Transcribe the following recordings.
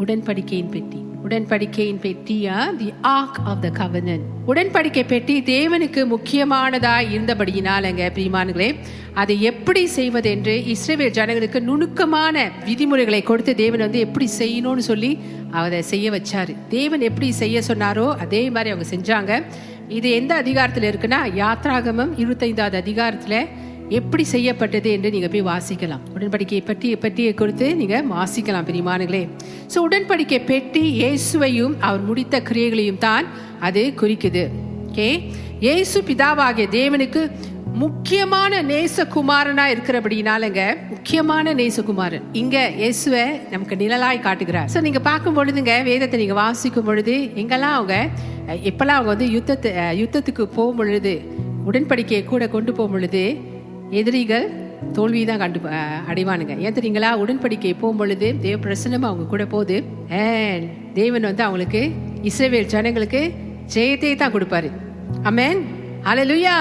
உடன்படிக்கையின் பெட்டி. உடன்படிக்கையின் பெட்டியா தி ஆர்க் ஆஃப் த கவர்னன்ட். உடன்படிக்கை பெட்டி தேவனுக்கு முக்கியமானதா இருந்தபடியினாலங்க பிரியமானங்களே, அதை எப்படி செய்வது என்று இஸ்ரவேல் ஜனங்களுக்கு நுணுக்கமான விதிமுறைகளை கொடுத்து தேவன் எப்படி செய்யணும்னு சொல்லி அதை செய்ய வச்சாரு. தேவன் எப்படி செய்ய சொன்னாரோ அதே மாதிரி அவங்க செஞ்சாங்க. இது எந்த அதிகாரத்தில் இருக்குன்னா யாத்ராகமம் 25வது அதிகாரத்துல எப்படி செய்யப்பட்டது என்று நீங்க போய் வாசிக்கலாம். உடன்படிக்கை பெட்டியை குறித்து நீங்க வாசிக்கலாம் பிரியமானங்களே. சோ உடன்படிக்கை பெட்டி இயேசுவையும் அவர் முடித்த கிரியைகளையும் தான் அது குறிக்குது. ஓகே, இயேசு பிதாவாகிய தேவனுக்கு முக்கியமான நேசகுமாரனா இருக்கிறபடினாலங்க, முக்கியமான நேசகுமாரன் இங்க இயேசுவை நமக்கு நிழலாய் காட்டுகிறார். சோ நீங்க பார்க்கும் பொழுதுங்க, வேதத்தை நீங்க வாசிக்கும் பொழுது எங்கெல்லாம் அவங்க எப்பெல்லாம் அவங்க யுத்தத்துக்கு போகும் பொழுது, உடன்படிக்கையை கூட கொண்டு போகும் பொழுது எதிரிகள் தோல்விதான் அடைவானுங்க. ஏன் தெரியுங்களா? உடன்படிக்கை போகும் பொழுது தேவ பிரசன்னம் அவங்க கூட போகுது. தேவன் அவங்களுக்கு இஸ்ரவேல் ஜனங்களுக்கு ஜெயத்தை தான் கொடுப்பாரு. ஆமென், ஹல்லேலூயா.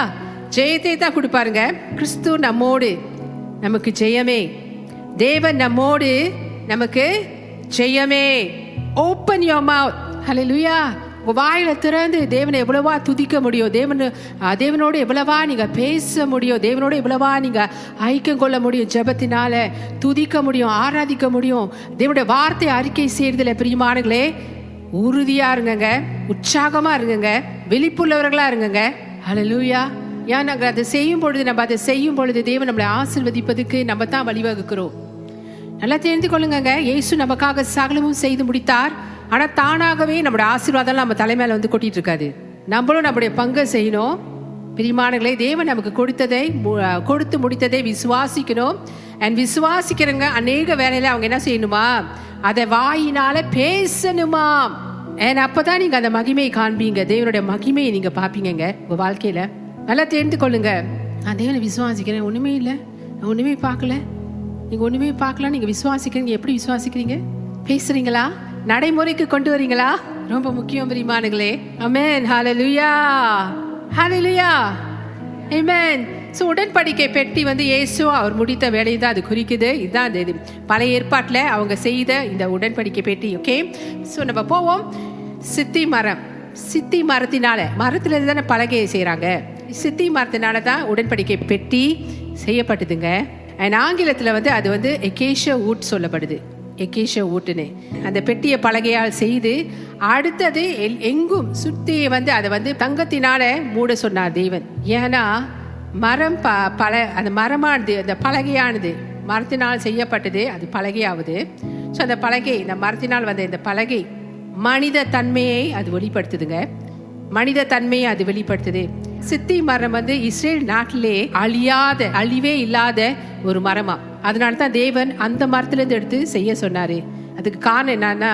ஜெயத்தை தான் கொடுப்பாருங்க. கிறிஸ்து நம்மோடு, நமக்கு ஜெயமே. தேவன் நம்மோடு, நமக்கு ஜெயமே. Open your mouth. ஹல்லேலூயா. உங்க வாயில திறந்து தேவனை எவ்வளவா துதிக்க முடியும், தேவனோடு எவ்வளவா நீங்க பேச முடியும், தேவனோடு எவ்வளவா நீங்க ஐக்கியம் கொள்ள முடியும், ஜெபத்தினால துதிக்க முடியும், ஆராதிக்க முடியும். தேவனுடைய வார்த்தை அறிக்கை செய்யறதுல பிரியமானங்களே உறுதியா இருங்க, உற்சாகமா இருங்க, விழிப்புள்ளவர்களா இருங்க. ஹல்லேலூயா. ஏன் நாங்கள் அதை செய்யும் பொழுது தேவன் நம்மளை ஆசீர்வதிப்பதுக்கு நம்ம தான் வழிவகுக்கிறோம். நல்லா தெரிந்து கொள்ளுங்க, இயேசு நமக்காக சகலமும் செய்து முடித்தார். ஆனா தானாகவே நம்முடைய ஆசீர்வாதம் நம்ம தலைமையில கொட்டிட்டு இருக்காது. நம்மளும் நம்முடைய பங்கை செய்யணும். பிரியமானங்களே, தேவன் நமக்கு கொடுத்து முடித்ததை விசுவாசிக்கணும். அண்ட் விசுவாசிக்கிறவங்க அநேக வேலையில அவங்க என்ன செய்யணுமா, அதை வாயினால பேசணுமா. அப்பதான் நீங்க அந்த மகிமையை காண்பீங்க, தேவனுடைய மகிமையை நீங்க பாப்பீங்க உங்க வாழ்க்கையில. நல்லா தெரிந்து கொள்ளுங்க, நான் தேவனை விசுவாசிக்கிறேன், ஒண்ணுமே இல்லை, நான் ஒண்ணுமே பார்க்கல. நீங்க ஒண்ணுமே பார்க்கலாம், நீங்க விசுவாசிக்கிறீங்க. எப்படி விசுவாசிக்கிறீங்க? பேசுறீங்களா? நடைமுறைக்கு கொண்டு வரீங்களா? ரொம்ப முக்கியம் பிரியமானங்களே. ஆமென், ஹல்லேலூயா, ஹல்லேலூயா, ஆமென். சோ உடன்படிக்கை பெட்டி இயேசு அவர் முடித்த வேலையை தான் அது குறிக்குது. இதுதான் இது பழைய ஏற்பாட்டுல அவங்க செய்த இந்த உடன்படிக்கை பெட்டி. ஓகே, சோ நம்ம போவோம். சித்தி மரத்துல இருந்து தானே பலகையை செய்யறாங்க. சித்தி மரத்தினால தான் உடன்படிக்கை பெட்டி செய்யப்பட்டதுங்க. ஆங்கிலத்துல அது எக்கேஷியா வூட் சொல்லப்படுது. எக்கேஷியா வூட்டுன்னு அந்த பெட்டியை பலகையால் செய்து அடுத்தது எங்கும் சுத்தி அதை தங்கத்தினால மூட சொன்னார் தேவன். ஏன்னா மரம் அந்த மரமானது, அந்த பலகையானது மரத்தினால் செய்யப்பட்டது, அது பலகையாவது. ஸோ அந்த பலகை, இந்த மரத்தினால் இந்த பலகை மனித தன்மையை அது வெளிப்படுத்துதுங்க. மனித தன்மையை அது வெளிப்படுத்துது. சித்தி மரம் இஸ்ரேல் நாட்டிலே அழிவே இல்லாத ஒரு மரமா. அதனால தான் தேவன் அந்த மரத்துல இருந்து எடுத்து செய்ய சொன்னாரு. அதுக்கு காரணம் என்னன்னா,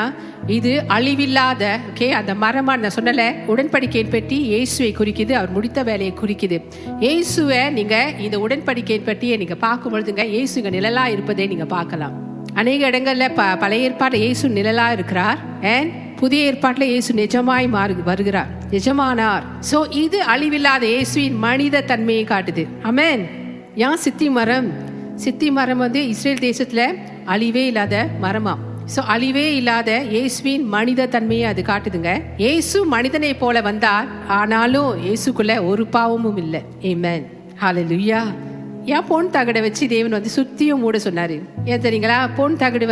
இது அழிவில்லாத அந்த மரமா நான் சொன்னல. உடன்படிக்கையின் பெட்டி இயேசுவை குறிக்குது, அவர் முடித்த வேலையை குறிக்குது. இயேசுவை நீங்க இந்த உடன்படிக்கையின் பெட்டியை நீங்க பார்க்கும் பொழுதுங்க, இயேசுங்க நிழலா இருப்பதை நீங்க பார்க்கலாம். அநேக இடங்கள்ல பழைய ஏற்பாட்டுல இயேசு நிழலா இருக்கிறார். புதிய ஏற்பாட்டுல இயேசு நிஜமாய் வருகிறார், நிஜமானார். சோ இது அழிவில்லாத இயேசுவின் மனித தன்மையை காட்டுது. ஆமென். ஏன் சித்தி மரம் இஸ்ரேல் தேசத்துல அழிவே இல்லாத மரமா. சோ அழிவே இல்லாத இயேசுவின் மனித தன்மையை அது காட்டுதுங்க. இயேசு மனிதனை போல வந்தார், ஆனாலும் இயேசுக்குள்ள ஒரு பாவமும் இல்லை. ஆமென், ஹல்லேலூயா. ஏன் பொன் தகடை வச்சு தேவன் சுத்தியும் மூட சொன்னாரு? ஏன் தெரியுங்களா? பொன் தகடு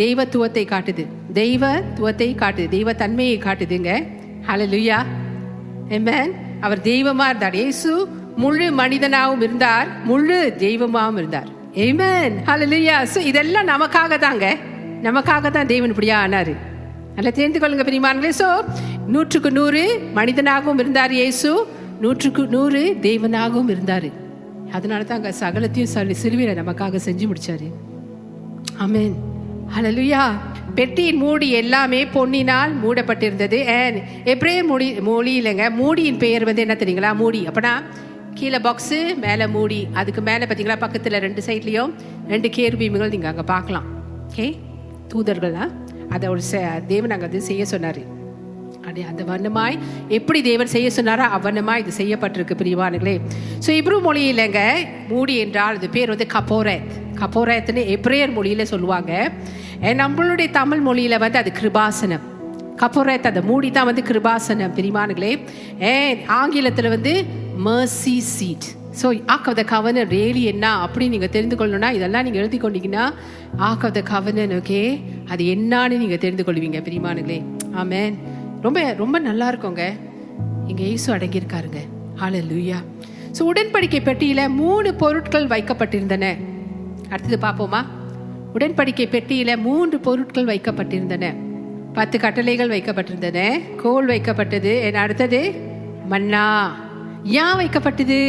தெய்வத்துவத்தை காட்டுது, தெய்வ தன்மையை காட்டுதுங்க. ஹல்லேலூயா, ஆமென். அவர் தெய்வமா இருந்தார். இயேசு முழு மனிதனாகவும் இருந்தார், முழு தெய்வமாகவும் இருந்தார். ஆமென், ஹல்லேலூயா. சோ இதெல்லாம் நமக்காக தான் தேவன் இப்படியா ஆனாரு. நல்லா தெரிந்து கொள்ளுங்க பிரியமானங்களே. சோ 100க்கு 100 மனிதனாகவும் இருந்தார் இயேசு, 100க்கு 100 தெய்வனாகவும் இருந்தாரு. அதனால தான் சகலத்தையும் சிலுவையில நமக்காக செஞ்சு முடிச்சாரு. ஆமென், ஹல்லேலூயா. பெட்டியின் மூடி எல்லாமே பொன்னினால் மூடப்பட்டிருந்தது. எப்ரேய மொழி இல்லைங்க, மூடியின் பெயர் என்ன தெரியுங்களா? மூடி. அப்பனா கீழே பாக்ஸ், மேல மூடி. அதுக்கு மேல பாத்தீங்களா, பக்கத்துல 2 சைட்லயும் 2 கேருபீம்கள் நீங்க அங்க பார்க்கலாம். ஓகே, தூதர்களா அதை ஒரு தேவன் அங்க செய்ய சொன்னாரு. அந்த வண்ணமாய் எப்படி தேவன் செய்ய சொன்னாரோ அவ்வண்ணமாய் இது செய்யப்பட்டிருக்கு பிரியமானங்களே. ஸோ இப்ரூ மொழியிலங்க மூடி என்றால் அது பேர் கபோரத். கபோரேத்னு எப்ரேயர் மொழியில் சொல்லுவாங்க. நம்மளுடைய தமிழ் மொழியில் வந்து அது கிருபாசனம். கபோரேத் அதை மூடி தான் வந்து கிருபாசனம் பிரிமானுங்களே. ஆங்கிலத்தில் வந்து mercy seat. ஸோ ஆக் ஆஃப் த கவர்னர் ரியலி என்ன அப்படி நீங்கள் தெரிந்து கொள்ளணும்னா இதெல்லாம் நீங்கள் எழுதி கொண்டீங்கன்னா ஆக் ஆஃப் த கவர்னர், ஓகே, அது என்னான்னு நீங்கள் தெரிந்து கொள்வீங்க பிரிமானுங்களே. ஆமென். ரொம்ப ரொம்ப நல்லா இருக்குங்க. இங்கே இயேசு அடங்கியிருக்காருங்க. ஹல்லேலூயா. ஸோ உடன்படிக்கை பெட்டியில் 3 பொருட்கள் வைக்கப்பட்டிருந்தன. அடுத்தது பார்ப்போமா? உடன்படிக்கை பெட்டியில் 3 பொருட்கள் வைக்கப்பட்டிருந்தன. 10 கட்டளைகள் வைக்கப்பட்டிருந்தன. கோல் வைக்கப்பட்டது. அடுத்தது மன்னா. ஏன் வைக்கப்பட்டது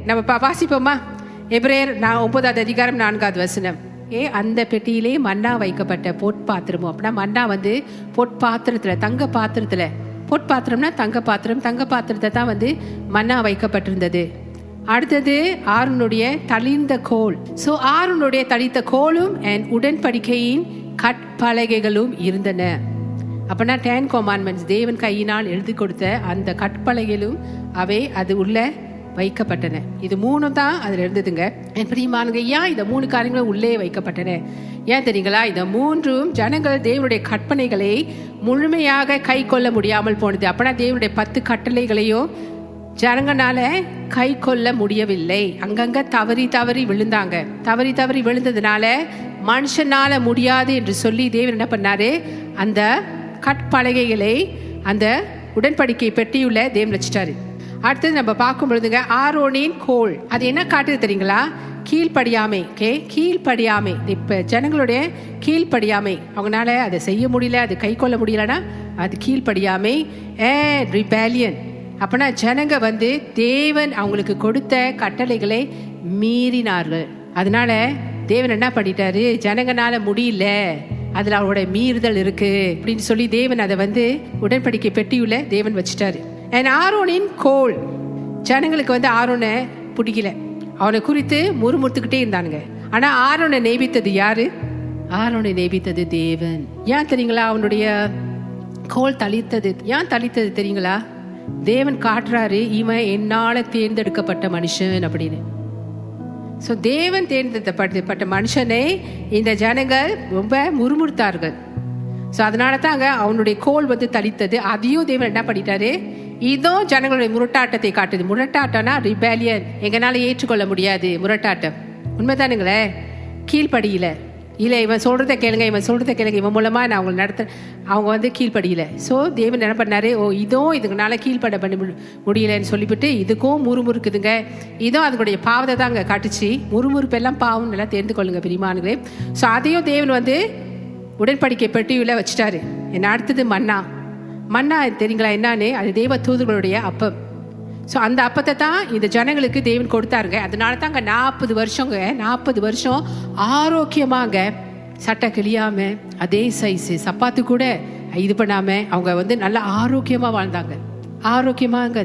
நம்ம வாசிப்போமா? எபிரேயர் 9வது அதிகாரம் 4வது வசனம். அந்த பெட்டியிலே மன்னா வைக்கப்பட்ட பொற்பாத்திரமும். அப்படின்னா மன்னா வந்து பொற்பாத்திரத்தில், தங்க பாத்திரத்தில், பொற்பாத்திரம்னா தங்க பாத்திரம், தங்க பாத்திரத்தை தான் வந்து மன்னா வைக்கப்பட்டிருந்தது. அடுத்தது ஆரோனுடைய தளிர்ந்த கோல். ஸோ ஆரோனுடைய தளிர்த்த கோலும் உடன்படிக்கையின் கற்பலகைகளும் இருந்தன. அப்படின்னா 10 commandments தேவன் கையினால் எழுதி கொடுத்த அந்த கற்பலகைகளும் அவை அது உள்ள வைக்கப்பட்டன. இது 3 தான் அதில் இருந்ததுங்க. என் பிரியமானவங்க, ஏன் இந்த 3 காரியங்களும் உள்ளே வைக்கப்பட்டன? ஏன் தெரியுங்களா? இந்த 3ம் ஜனங்கள் தேவனுடைய கற்பனைகளை முழுமையாக கை கொள்ள முடியாமல் போனது. அப்படின்னா தேவனுடைய 10 கட்டளைகளையும் ஜனங்கனால கை கொள்ள முடியவில்லை. அங்கங்க தவறி தவறி விழுந்தாங்க. தவறி தவறி விழுந்ததுனால மனுஷனால முடியாது என்று சொல்லி தேவன் என்ன பண்ணாரு? அந்த கற்பலகைகளை அந்த உடன்படிக்கை பெட்டியுள்ள தேவன் வச்சுட்டாரு. அடுத்தது நம்ம பார்க்கும் பொழுதுங்க ஆரோனின் கோல். அது என்ன காட்டுது தெரியுங்களா? கீழ்ப்படியாமை. கீழ்ப்படியாமை. இப்போ ஜனங்களுடைய கீழ்ப்படியாமை. அவங்களால அதை செய்ய முடியல, அது கை கொள்ள முடியலன்னா அது கீழ்ப்படியாமை. ரிபேலியன். அப்படின்னா ஜனங்க வந்து தேவன் அவங்களுக்கு கொடுத்த கட்டளைகளை மீறினார்கள். அதனால தேவன் என்ன பண்ணிட்டாரு? ஜனங்கனால முடியல, அதுல அவருடைய மீறுதல் இருக்கு அப்படின்னு சொல்லி தேவன் அதை வந்து உடன்படிக்கை பெட்டியுள்ள தேவன் வச்சுட்டாரு. ஆரோனின் கோல். ஜனங்களுக்கு வந்து ஆரோனை பிடிக்கல, அவனை குறித்து முறுமுறுத்துக்கிட்டே இருந்தானுங்க. ஆனா ஆரோனை நேபித்தது யாரு? ஆரோனை நேபித்தது தேவன். ஏன் தெரியுங்களா? அவனுடைய கோல் தளித்தது. ஏன் தளித்தது தெரியுங்களா? தேவன் காட்டுறாரு, இவன் என்னால தேர்ந்தெடுக்கப்பட்ட மனுஷன் அப்படின்னு. ஸோ தேவன் தேர்ந்தெடுக்கப்பட்ட மனுஷனை இந்த ஜனங்கள் ரொம்ப முறுமுறுத்தார்கள். ஸோ அதனால தாங்க அவனுடைய கோல் வந்து தளித்தது. அதையும் தேவன் என்ன பண்ணிட்டாரு? இதோ ஜனங்களுடைய முரட்டாட்டத்தை காட்டுது. முரட்டாட்டம்னா ரிபேலியன். எங்களால ஏற்றுக்கொள்ள முடியாது முரட்டாட்டம். உண்மைதானுங்களே? கீழ்ப்படியில இல்லை, இவன் சொல்றதை கேளுங்க, இவன் சொல்றதை கேளுங்க, இவன் மூலமா நான் அவங்களை நடத்த, அவங்க வந்து கீழ்ப்படியில. ஸோ தேவன் என்ன பண்ணாரு? இதுக்குனால கீழ்ப்பட பண்ண முடியலன்னு சொல்லிவிட்டு இதுக்கும் முறுமுறுக்குதுங்க. இதோ அதனுடைய பாவத்தை தாங்க காட்டுச்சு. முறுமுறுப்பெல்லாம் பாவம் நல்லா தெரிந்து கொள்ளுங்க பிரிமானுங்களே. ஸோ அதையும் தேவன் வந்து உடன்படிக்கை பெட்டியுள்ள வச்சுட்டாரு. என்ன அடுத்தது மன்னா. மன்னா தெரியுங்களா என்னான்னு? அது தேவ தூதர்களுடைய அப்பம். ஸோ அந்த அப்பத்தை தான் இந்த ஜனங்களுக்கு தேவன் கொடுத்தாருங்க. அதனால தாங்க 40 வருஷம் ஆரோக்கியமாங்க, சட்டை கிளியாம, அதே சைஸு சப்பாத்து கூட இது பண்ணாம அவங்க வந்து நல்லா ஆரோக்கியமா வாழ்ந்தாங்க. ஆரோக்கியமாங்க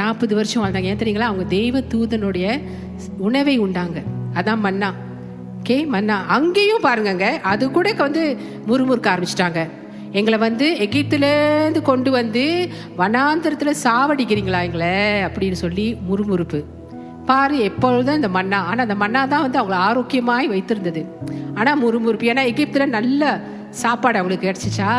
40 வருஷம் வாழ்ந்தாங்க. ஏன் தெரியுங்களா? அவங்க தேவ தூதனுடைய உணவை உண்டாங்க. அதான் மன்னா. மன்னா. அங்கேயும் பாருங்க, அது கூட வந்து முறுமுறுக்க ஆரம்பிச்சிட்டாங்க. எங்களை வந்து எகிப்திலேருந்து கொண்டு வந்து வனாந்தரத்தில் சாவடிக்கிறீங்களா எங்களை அப்படின்னு சொல்லி முறுமுறுப்பு பாரு. எப்பொழுதும் இந்த மன்னா. ஆனால் அந்த மன்னா தான் வந்து அவங்களை ஆரோக்கியமாய் வைத்திருந்தது. ஆனால் முறுமுறுப்பு. ஏன்னா எகிப்தில் நல்ல சாப்பாடு அவங்களுக்கு கிடைச்சிச்சா,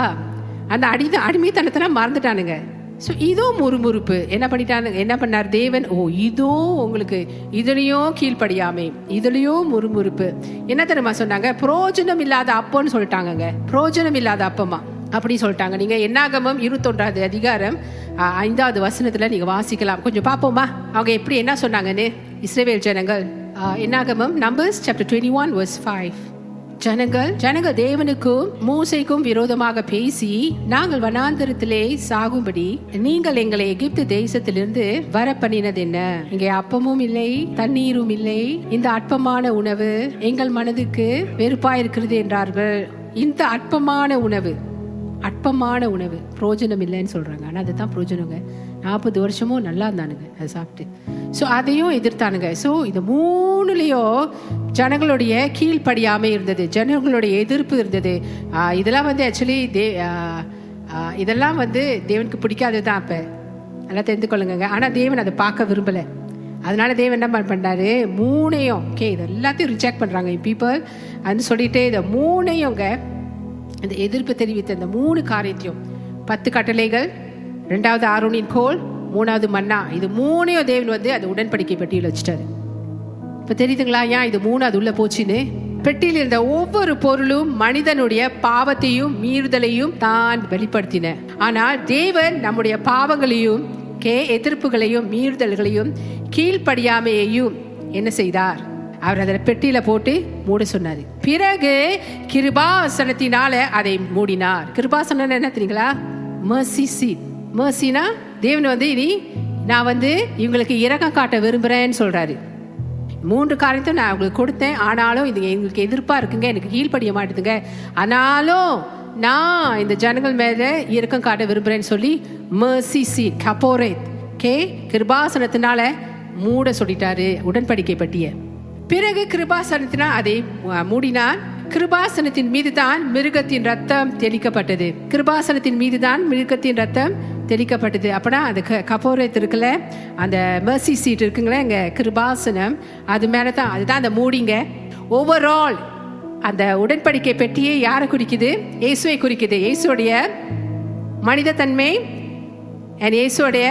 அந்த அடிமைத்தனத்தெல்லாம் மறந்துட்டானுங்க. ஸோ இதோ முறுமுறுப்பு. என்ன பண்ணார் தேவன்? இதோ உங்களுக்கு இதுலேயும் கீழ்ப்படியாமை, இதுலேயும் முறுமுறுப்பு. என்ன தெரியுமா சொன்னாங்க? புரோஜனம் இல்லாத அப்போன்னு சொல்லிட்டாங்க. புரோஜனம் இல்லாத அப்பமா அப்படி சொல்லிட்டாங்க. நீங்க என்னாகமம் 21வது அதிகாரம் 5வது வசனத்துல நீங்க வாசிக்கலாம். கொஞ்சம் பார்ப்போமா அவங்க எப்படி என்ன சொன்னாங்கன்னு. இஸ்ரவேல் ஜனங்கள், என்னாகமம் நம்பர்ஸ் சாப்டர் 21 verse 5. ஜனங்கள் தேவனுக்கும் மோசேக்கும் விரோதமாக பேசி, நாங்கள் வனாந்தரத்திலே சாகும்படி நீங்கள் எங்களை எகிப்து தேசத்திலிருந்து வர பண்ணினது என்ன? இங்கே அப்பமும் இல்லை, தண்ணீரும் இல்லை, இந்த அற்பமான உணவு எங்கள் மனதுக்கு வெறுப்பாயிருக்கிறது என்றார்கள். இந்த அற்பமான உணவு புரோஜனம் இல்லைன்னு சொல்றாங்க. ஆனா அதுதான் புரோஜனங்க. 40 வருஷமும் நல்லா இருந்தானுங்க அதை சாப்பிட்டு. ஸோ அதையும் எதிர்த்தானுங்க. ஸோ இந்த 3லையும் ஜனங்களுடைய கீழ்ப்படியாமை இருந்தது, ஜனங்களுடைய எதிர்ப்பு இருந்தது. இதெல்லாம் வந்து ஆக்சுவலி இதெல்லாம் வந்து தேவனுக்கு பிடிக்காது தான். அப்போ நல்லா தெரிந்து கொள்ளுங்க. ஆனால் தேவன் அதை பார்க்க விரும்பலை. அதனால தேவன் என்ன பண்ணாரு, மூணையும் இது எல்லாத்தையும் ரிஜெக்ட் பண்றாங்க பீப்புள் அப்படின்னு சொல்லிட்டு இந்த மூணையும் இந்த எதிர்ப்பு தெரிவித்த இந்த 3 காரியத்தையும் 10 கட்டளைகள், 2வது ஆரோனின் கோல், 3வது மன்னா, இது 3ஐயும் தேவன் வந்து அது உடன்படிக்கை பெட்டியில் வச்சுட்டாரு. இப்ப தெரியுதுங்களா ஏன் இது 3 அது உள்ள போச்சுன்னு? பெட்டியில் இருந்த ஒவ்வொரு பொருளும் மனிதனுடைய பாவத்தையும் மீறுதலையும் தான் வெளிப்படுத்தின. ஆனால் தேவன் நம்முடைய பாவங்களையும் எதிர்ப்புகளையும் மீறுதல்களையும் கீழ்ப்படியாமையையும் என்ன செய்தார்? அவர் அதை பெட்டியில போட்டு மூட சொன்னாரு. பிறகு கிருபாசனத்தினால அதை மூடினார். கிருபாசனம் என்ன தெரியுங்களா? Mercy seat. மர்சினா தேவன் வந்து இனி நான் வந்து இவங்களுக்கு இரக்கம் காட்ட விரும்புறேன்னு சொல்றாரு. 3 காரியத்தை நான் உங்களுக்கு கொடுத்தேன், ஆனாலும் இது எங்களுக்கு எதிர்ப்பா இருக்குங்க, எனக்கு கீழ்ப்படிய மாட்டேதுங்க, ஆனாலும் நான் இந்த ஜனங்கள் மேல இரக்கம் காட்ட விரும்புறேன்னு சொல்லி மர்சி சீட் கபோரேத் கிருபாசனத்தினால மூட சொல்லிட்டாரு உடன்படிக்கை பட்டிய. பிறகு கிருபாசனத்தினால் அதை மூடினான். கிருபாசனத்தின் மீது தான் மிருகத்தின் ரத்தம் தெளிக்கப்பட்டது. கிருபாசனத்தின் மீது தான் மிருகத்தின் ரத்தம் தெளிக்கப்பட்டது. அப்படின்னா அந்த கபோரேத் இருக்குல்ல, அந்த மர்சி சீட் இருக்குங்களே, இங்க கிருபாசனம் அது மேலதான், அதுதான் அந்த மூடிங்க. ஓவரால் அந்த உடன்படிக்கை பெட்டியை யாரை குறிக்குது? இயேசுவை குறிக்குது. இயேசுடைய மனித தன்மை, இயேசுடைய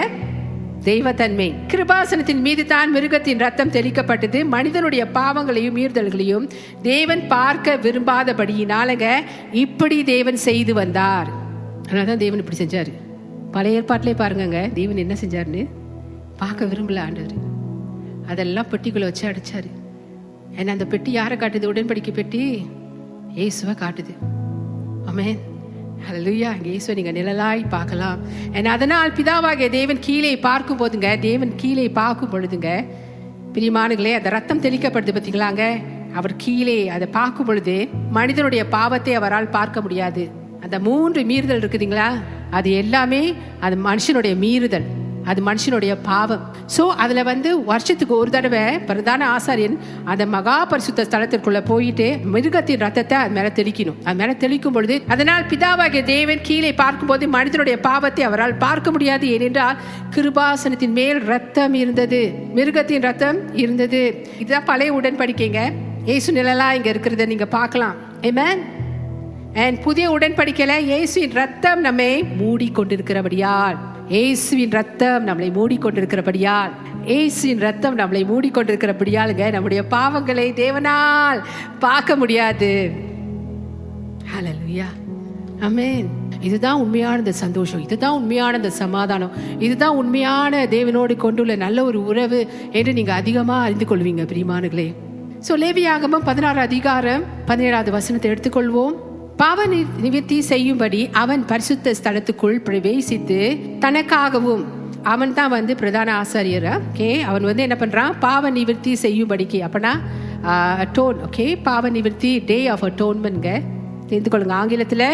தெய்வத்தன்மை. கிருபாசனத்தின் மீது தான் மிருகத்தின் ரத்தம் தெளிக்கப்பட்டது. மனிதனுடைய பாவங்களையும் மீறுதல்களையும் தேவன் பார்க்க விரும்பாதபடியினாலங்க இப்படி தேவன் செய்து வந்தார். அதனாலதான் தேவன் இப்படி செஞ்சாரு. பழைய ஏற்பாட்டிலே பாருங்க தேவன் என்ன செஞ்சாருன்னு. பார்க்க விரும்பல ஆண்டவர், அதெல்லாம் பெட்டிக்குள்ள வச்சு அடிச்சாரு. ஏன்னா அந்த பெட்டி யாரை காட்டுது? உடன்படிக்கை பெட்டி இயேசுவை காட்டுது. ஆமென், ஹல்லேலூயா. இயேசுவை நீங்க நிழலாய் பார்க்கலாம். அதனால் பிதாவாகிய தேவன் கீழே பார்க்கும் போதுங்க, தேவன் கீழே பார்க்கும் பொழுதுங்க பிரியமானங்களே, அந்த ரத்தம் தெளிக்கப்படுது பார்த்தீங்களாங்க, அவர் கீழே அதை பார்க்கும் பொழுது மனிதனுடைய பாவத்தை அவரால் பார்க்க முடியாது. அந்த 3 மீறுதல் இருக்குதுங்களா, அது எல்லாமே அது மனுஷனுடைய மீறுதல், அது மனுஷனுடைய பாவம். சோ அதுல வந்து வருஷத்துக்கு ஒரு தடவை பிரதான ஆசாரியன் அந்த மகா பரிசுத்த ஸ்தலத்திற்குள்ள போயிட்டு மிருகத்தின் ரத்தத்தை அது மேல தெளிக்கணும். அது மேல தெளிக்கும் பொழுது அதனால் பிதாவாகிய தேவன் கீழே பார்க்கும் போது மனிதனுடைய பாவத்தை அவரால் பார்க்க முடியாது. ஏனென்றால் கிருபாசனத்தின் மேல் ரத்தம் இருந்தது, மிருகத்தின் ரத்தம் இருந்தது. இதுதான் பழைய உடன்படிக்கைங்க. இயேசு நிழலா இங்க இருக்கிறத நீங்க பார்க்கலாம். ஆமென். புதிய உடன்படிக்கையில இயேசுவின் ரத்தம் நம்மை மூடி கொண்டிருக்கிறபடியால், இயேசுவின் ரத்தம் நம்மளை மூடிக்கொண்டிருக்கிறபடியால், இயேசுவின் ரத்தம் நம்மளை மூடிக்கொண்டிருக்கிறபடியாலுங்க நம்முடைய பாவங்களை தேவனால் பார்க்க முடியாது. ஹல்லேலூயா, ஆமென். இதுதான் உண்மையான சந்தோஷம், இதுதான் உண்மையான சமாதானம், இதுதான் உண்மையான தேவனோடு கொண்டுள்ள நல்ல ஒரு உறவு என்று நீங்க அதிகமா அறிந்து கொள்வீங்க பிரியமானங்களே. சோ லேவியாகமம் 16 அதிகாரம் 17வது வசனத்தை எடுத்துக்கொள்வோம். பாவ நிவர்த்தி செய்யும்படி அவன் பரிசுத்த ஸ்தலத்துக்குள் பிரவேசித்து தனக்காகவும், அவன் தான் வந்து பிரதான ஆசாரியர். அவன் வந்து என்ன பண்றான்? பாவ நிவர்த்தி செய்யும்படிக்கு, அப்படின்னா அட்டோன். பாவ நிவர்த்தி, டே ஆஃப் அட்டோன்மென்ட்ங்க, தெரிந்து கொள்ளுங்க ஆங்கிலத்தில்.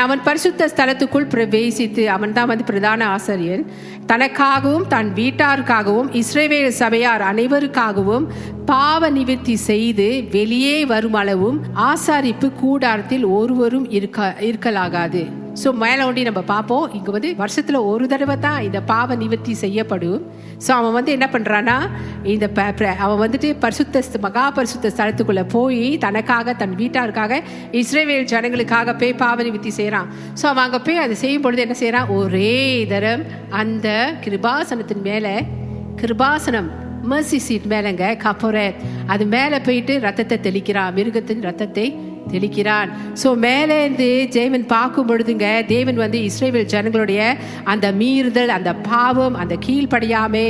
அவன் பரிசுத்த ஸ்தலத்துக்குள் பிரவேசித்து, அவன் தான் வந்து பிரதான ஆசாரியன், தனக்காகவும் தன் வீட்டாருக்காகவும் இஸ்ரவேல் சபையார் அனைவருக்காகவும் பாவ நிவர்த்தி செய்து வெளியே வரும் அளவும் ஆசாரிப்பு கூடாரத்தில் ஒருவரும் இருக்கலாகாது. ஸோ மேலே ஒண்டி நம்ம பார்ப்போம், இங்கே வந்து வருஷத்தில் ஒரு தடவை தான் இந்த பாவ நிவர்த்தி செய்யப்படும். ஸோ அவன் வந்து என்ன பண்ணுறான்னா, இந்த அவன் வந்துட்டு மகா பரிசுத்த ஸ்தலத்துக்குள்ளே போய் தனக்காக தன் வீட்டாருக்காக இஸ்ரவேல் ஜனங்களுக்காக போய் பாவ நிவர்த்தி செய்கிறான். ஸோ அவன் அங்கே போய் அதை செய்யும் பொழுது என்ன செய்கிறான்? ஒரே தரம் அந்த கிருபாசனத்தின் மேலே, கிருபாசனம் மர்சி சீட் மேலங்க கபோரேத், அது மேலே போயிட்டு ரத்தத்தை தெளிக்கிறான், மிருகத்தின் ரத்தத்தை தெளிக்கிறான். ஸோ மேலேருந்து தேவன் பார்க்கும் பொழுதுங்க, தேவன் வந்து இஸ்ரவேல் ஜனங்களுடைய அந்த மீறுதல், அந்த பாவம், அந்த கீழ்ப்படியாமை